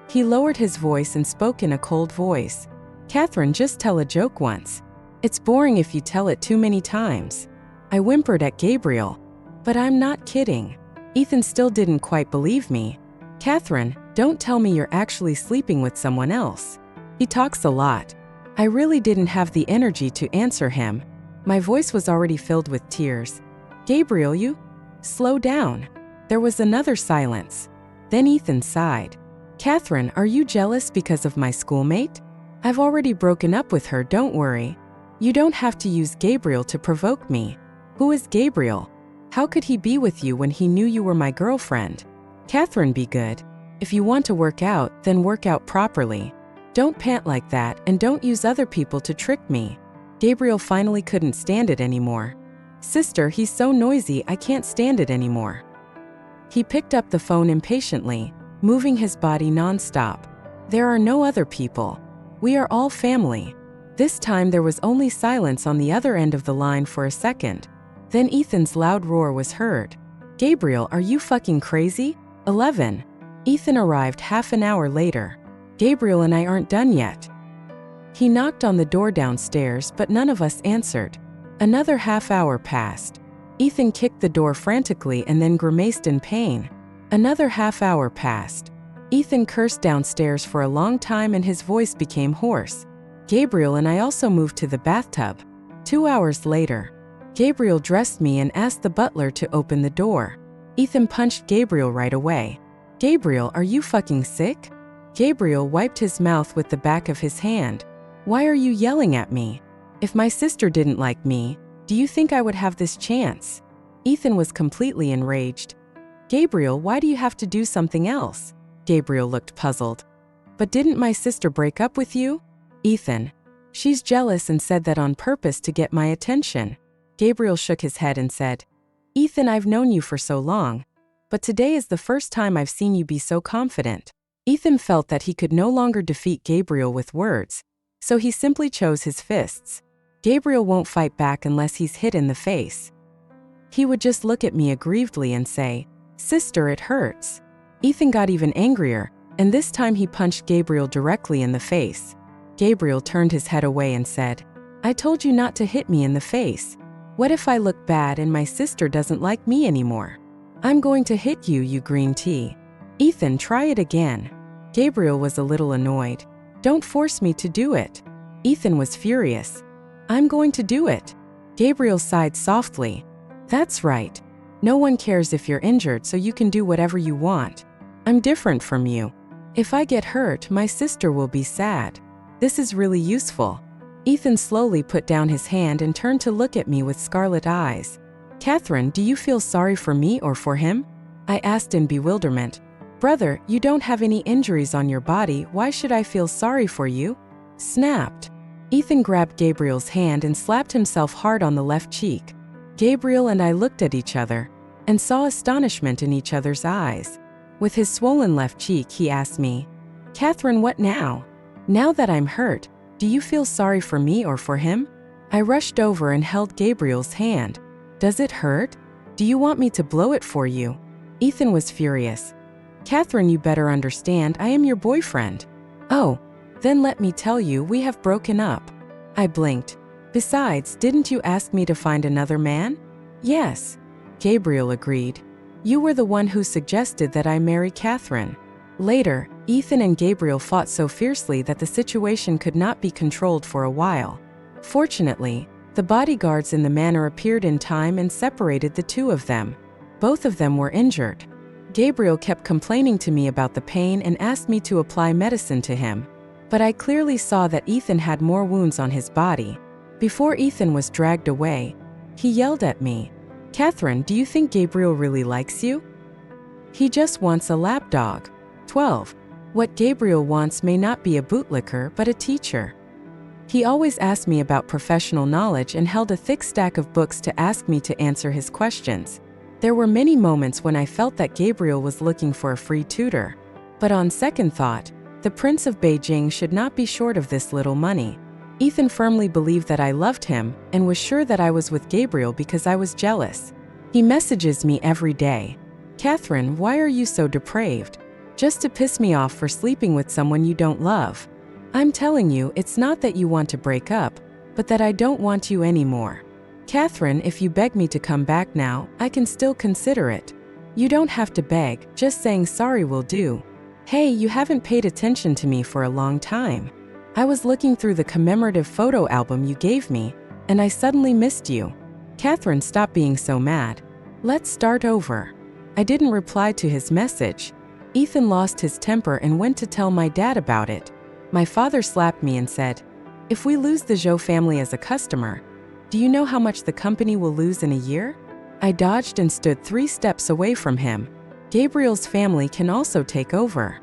He lowered his voice and spoke in a cold voice. Catherine, just tell a joke once. It's boring if you tell it too many times. I whimpered at Gabriel. But I'm not kidding. Ethan still didn't quite believe me. Catherine, don't tell me you're actually sleeping with someone else. He talks a lot. I really didn't have the energy to answer him. My voice was already filled with tears. Gabriel, you? Slow down. There was another silence. Then Ethan sighed. Catherine, are you jealous because of my schoolmate? I've already broken up with her, don't worry. You don't have to use Gabriel to provoke me. Who is Gabriel? How could he be with you when he knew you were my girlfriend? Catherine, be good. If you want to work out, then work out properly. Don't pant like that and don't use other people to trick me. Gabriel finally couldn't stand it anymore. Sister, he's so noisy, I can't stand it anymore. He picked up the phone impatiently, moving his body non-stop. There are no other people. We are all family. This time there was only silence on the other end of the line for a second. Then Ethan's loud roar was heard. Gabriel, are you fucking crazy? 11. Ethan arrived half an hour later. Gabriel and I aren't done yet. He knocked on the door downstairs, but none of us answered. Another half hour passed. Ethan kicked the door frantically and then grimaced in pain. Another half hour passed. Ethan cursed downstairs for a long time and his voice became hoarse. Gabriel and I also moved to the bathtub. 2 hours later, Gabriel dressed me and asked the butler to open the door. Ethan punched Gabriel right away. Gabriel, are you fucking sick? Gabriel wiped his mouth with the back of his hand. Why are you yelling at me? If my sister didn't like me, do you think I would have this chance? Ethan was completely enraged. Gabriel, why do you have to do something else? Gabriel looked puzzled. But didn't my sister break up with you? Ethan. She's jealous and said that on purpose to get my attention. Gabriel shook his head and said, Ethan, I've known you for so long, but today is the first time I've seen you be so confident. Ethan felt that he could no longer defeat Gabriel with words, so he simply chose his fists. Gabriel won't fight back unless he's hit in the face. He would just look at me aggrievedly and say, Sister, it hurts. Ethan got even angrier, and this time he punched Gabriel directly in the face. Gabriel turned his head away and said, I told you not to hit me in the face. What if I look bad and my sister doesn't like me anymore? I'm going to hit you, you green tea. Ethan, try it again. Gabriel was a little annoyed. Don't force me to do it. Ethan was furious. I'm going to do it. Gabriel sighed softly. That's right. No one cares if you're injured, so you can do whatever you want. I'm different from you. If I get hurt, my sister will be sad. This is really useful. Ethan slowly put down his hand and turned to look at me with scarlet eyes. Catherine, do you feel sorry for me or for him? I asked in bewilderment. Brother, you don't have any injuries on your body, why should I feel sorry for you? Snapped. Ethan grabbed Gabriel's hand and slapped himself hard on the left cheek. Gabriel and I looked at each other and saw astonishment in each other's eyes. With his swollen left cheek, he asked me, Catherine, what now? Now that I'm hurt, do you feel sorry for me or for him? I rushed over and held Gabriel's hand. Does it hurt? Do you want me to blow it for you? Ethan was furious. Catherine, you better understand, I am your boyfriend. Oh, then let me tell you, we have broken up. I blinked. Besides, didn't you ask me to find another man? Yes. Gabriel agreed. You were the one who suggested that I marry Catherine. Later, Ethan and Gabriel fought so fiercely that the situation could not be controlled for a while. Fortunately, the bodyguards in the manor appeared in time and separated the two of them. Both of them were injured. Gabriel kept complaining to me about the pain and asked me to apply medicine to him. But I clearly saw that Ethan had more wounds on his body. Before Ethan was dragged away, he yelled at me, Catherine, do you think Gabriel really likes you? He just wants a lapdog. 12. What Gabriel wants may not be a bootlicker but a teacher. He always asked me about professional knowledge and held a thick stack of books to ask me to answer his questions. There were many moments when I felt that Gabriel was looking for a free tutor. But on second thought, the Prince of Beijing should not be short of this little money. Ethan firmly believed that I loved him and was sure that I was with Gabriel because I was jealous. He messages me every day. Catherine, why are you so depraved? Just to piss me off for sleeping with someone you don't love. I'm telling you, it's not that you want to break up, but that I don't want you anymore. Catherine, if you beg me to come back now, I can still consider it. You don't have to beg, just saying sorry will do. Hey, you haven't paid attention to me for a long time. I was looking through the commemorative photo album you gave me, and I suddenly missed you. Catherine, stop being so mad. Let's start over. I didn't reply to his message. Ethan lost his temper and went to tell my dad about it. My father slapped me and said, if we lose the Zhou family as a customer, do you know how much the company will lose in a year? I dodged and stood 3 steps away from him. Gabriel's family can also take over.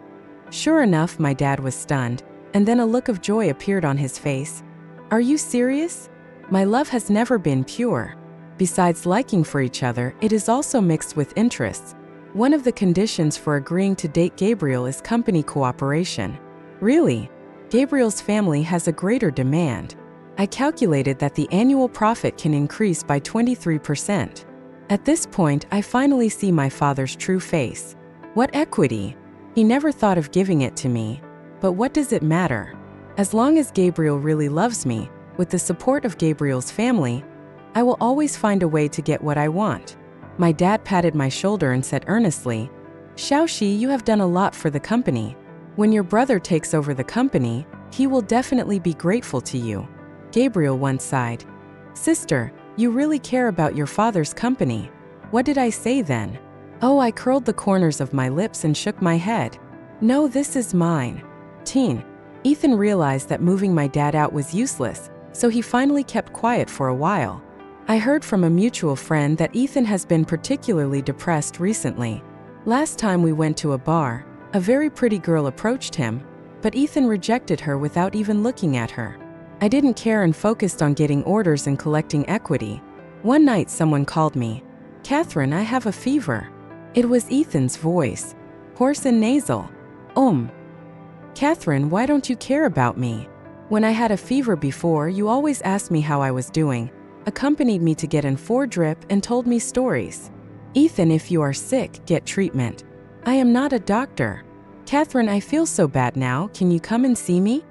Sure enough, my dad was stunned, and then a look of joy appeared on his face. Are you serious? My love has never been pure. Besides liking for each other, it is also mixed with interests. One of the conditions for agreeing to date Gabriel is company cooperation. Really? Gabriel's family has a greater demand. I calculated that the annual profit can increase by 23%. At this point, I finally see my father's true face. What equity? He never thought of giving it to me. But what does it matter? As long as Gabriel really loves me, with the support of Gabriel's family, I will always find a way to get what I want. My dad patted my shoulder and said earnestly, Xiaoxi, you have done a lot for the company. When your brother takes over the company, he will definitely be grateful to you. Gabriel once sighed. Sister, you really care about your father's company. What did I say then? Oh, I curled the corners of my lips and shook my head. No, this is mine. Ethan realized that moving my dad out was useless, so he finally kept quiet for a while. I heard from a mutual friend that Ethan has been particularly depressed recently. Last time we went to a bar, a very pretty girl approached him, but Ethan rejected her without even looking at her. I didn't care and focused on getting orders and collecting equity. One night someone called me. "Catherine, I have a fever." It was Ethan's voice, hoarse and nasal. "Catherine, why don't you care about me? When I had a fever before, you always asked me how I was doing, accompanied me to get in for drip and told me stories. Ethan, if you are sick, get treatment. I am not a doctor. Catherine, I feel so bad now, can you come and see me?"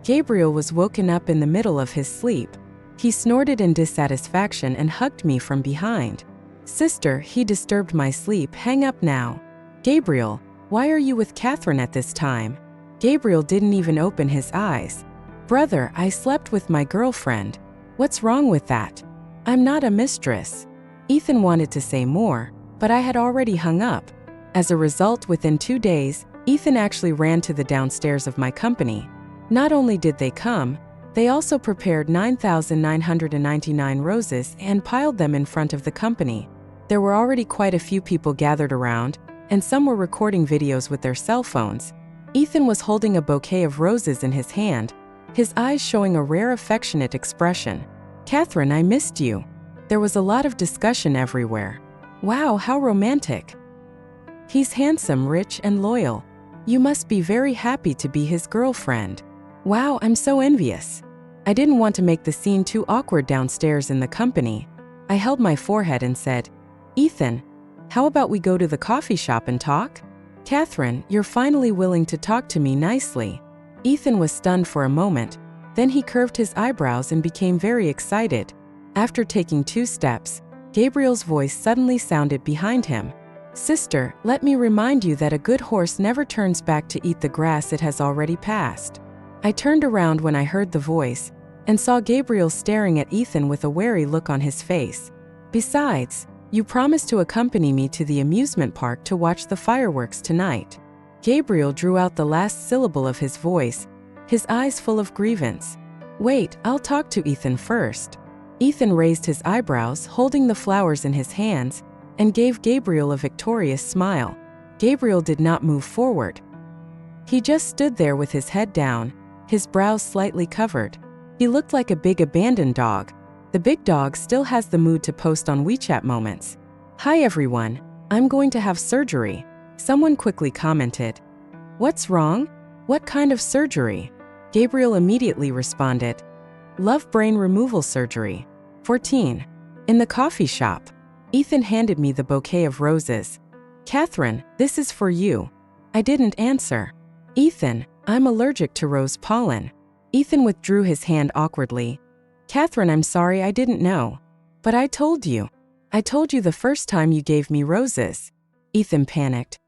Gabriel was woken up in the middle of his sleep. He snorted in dissatisfaction and hugged me from behind. "Sister, he disturbed my sleep, hang up now." "Gabriel, why are you with Catherine at this time?" Gabriel didn't even open his eyes. "Brother, I slept with my girlfriend. What's wrong with that? I'm not a mistress." Ethan wanted to say more, but I had already hung up. As a result, within 2 days, Ethan actually ran to the downstairs of my company. Not only did they come, they also prepared 9,999 roses and piled them in front of the company. There were already quite a few people gathered around, and some were recording videos with their cell phones. Ethan was holding a bouquet of roses in his hand, his eyes showing a rare affectionate expression. "Catherine, I missed you." There was a lot of discussion everywhere. "Wow, how romantic. He's handsome, rich, and loyal. You must be very happy to be his girlfriend. Wow, I'm so envious." I didn't want to make the scene too awkward downstairs in the company. I held my forehead and said, "Ethan, how about we go to the coffee shop and talk?" "Catherine, you're finally willing to talk to me nicely." Ethan was stunned for a moment. Then he curved his eyebrows and became very excited. After taking 2 steps, Gabriel's voice suddenly sounded behind him. "Sister, let me remind you that a good horse never turns back to eat the grass it has already passed." I turned around when I heard the voice and saw Gabriel staring at Ethan with a wary look on his face. "Besides, you promised to accompany me to the amusement park to watch the fireworks tonight." Gabriel drew out the last syllable of his voice, his eyes full of grievance. "Wait, I'll talk to Ethan first." Ethan raised his eyebrows, holding the flowers in his hands, and gave Gabriel a victorious smile. Gabriel did not move forward. He just stood there with his head down, his brows slightly covered. He looked like a big abandoned dog. The big dog still has the mood to post on WeChat moments. "Hi everyone, I'm going to have surgery." Someone quickly commented. "What's wrong? What kind of surgery?" Gabriel immediately responded. "Love brain removal surgery." 14. In the coffee shop. Ethan handed me the bouquet of roses. "Catherine, this is for you." I didn't answer. "Ethan, I'm allergic to rose pollen." Ethan withdrew his hand awkwardly. "Catherine, I'm sorry, I didn't know. But I told you. I told you the first time you gave me roses." Ethan panicked.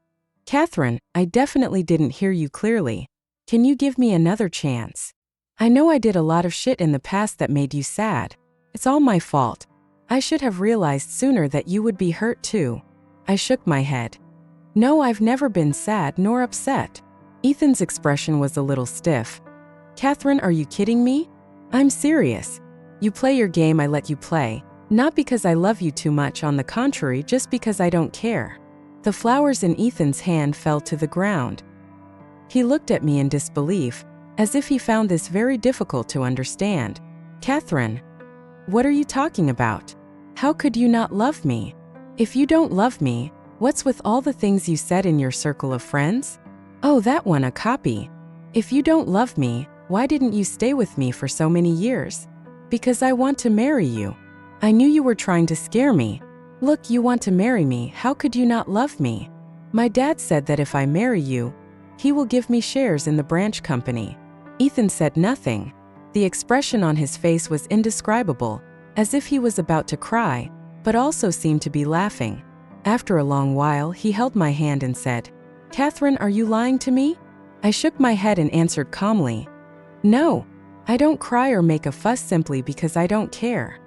"Catherine, I definitely didn't hear you clearly. Can you give me another chance? I know I did a lot of shit in the past that made you sad. It's all my fault. I should have realized sooner that you would be hurt too." I shook my head. "No, I've never been sad nor upset." Ethan's expression was a little stiff. "Catherine, are you kidding me? I'm serious. You play your game, I let you play. Not because I love you too much, on the contrary, just because I don't care." The flowers in Ethan's hand fell to the ground. He looked at me in disbelief, as if he found this very difficult to understand. "Catherine, what are you talking about? How could you not love me? If you don't love me, what's with all the things you said in your circle of friends? Oh, that one, a copy. If you don't love me, why didn't you stay with me for so many years? Because I want to marry you. I knew you were trying to scare me. Look, you want to marry me, how could you not love me? My dad said that if I marry you, he will give me shares in the branch company." Ethan said nothing. The expression on his face was indescribable, as if he was about to cry, but also seemed to be laughing. After a long while, he held my hand and said, "Catherine, are you lying to me?" I shook my head and answered calmly, "No, I don't cry or make a fuss simply because I don't care."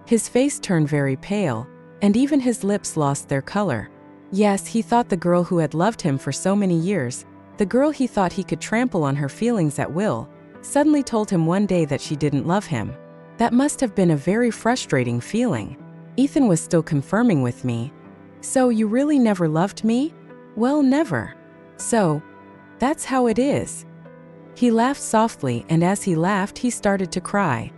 His face turned very pale, and even his lips lost their color. Yes, he thought the girl who had loved him for so many years, the girl he thought he could trample on her feelings at will, suddenly told him one day that she didn't love him. That must have been a very frustrating feeling. Ethan was still confirming with me. "So you really never loved me?" "Well, never." "So, That's how it is." He laughed softly, and as he laughed, he started to cry.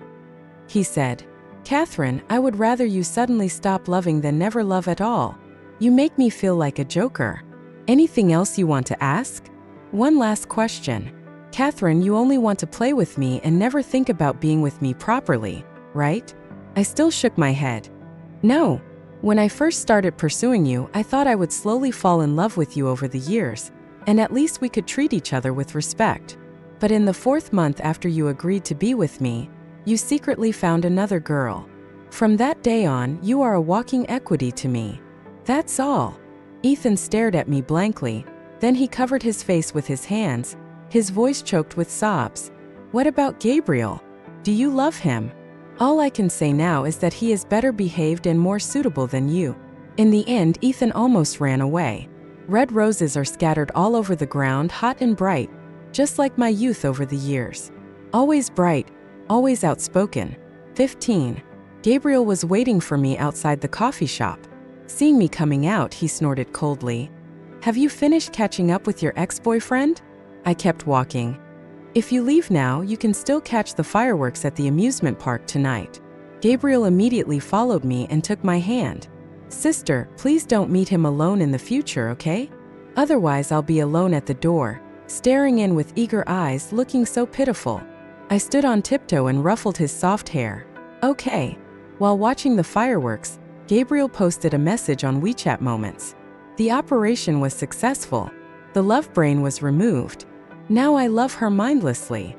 He said, "Catherine, I would rather you suddenly stop loving than never love at all. You make me feel like a joker. Anything else you want to ask?" "One last question. Catherine, you only want to play with me and never think about being with me properly, right?" I still shook my head. "No. When I first started pursuing you, I thought I would slowly fall in love with you over the years, and at least we could treat each other with respect. But in the 4th month after you agreed to be with me, you secretly found another girl. From that day on, you are a walking equity to me. That's all." Ethan stared at me blankly, then he covered his face with his hands, his voice choked with sobs. "What about Gabriel? Do you love him?" "All I can say now is that he is better behaved and more suitable than you." In the end, Ethan almost ran away. Red roses are scattered all over the ground, hot and bright, just like my youth over the years. Always bright, always outspoken. 15. Gabriel was waiting for me outside the coffee shop. Seeing me coming out, he snorted coldly. "Have you finished catching up with your ex-boyfriend?" I kept walking. "If you leave now, you can still catch the fireworks at the amusement park tonight." Gabriel immediately followed me and took my hand. "Sister, please don't meet him alone in the future, okay? Otherwise I'll be alone at the door," staring in with eager eyes, looking so pitiful. I stood on tiptoe and ruffled his soft hair. "Okay." While watching the fireworks, Gabriel posted a message on WeChat Moments. The operation was successful. The love brain was removed. Now I love her mindlessly.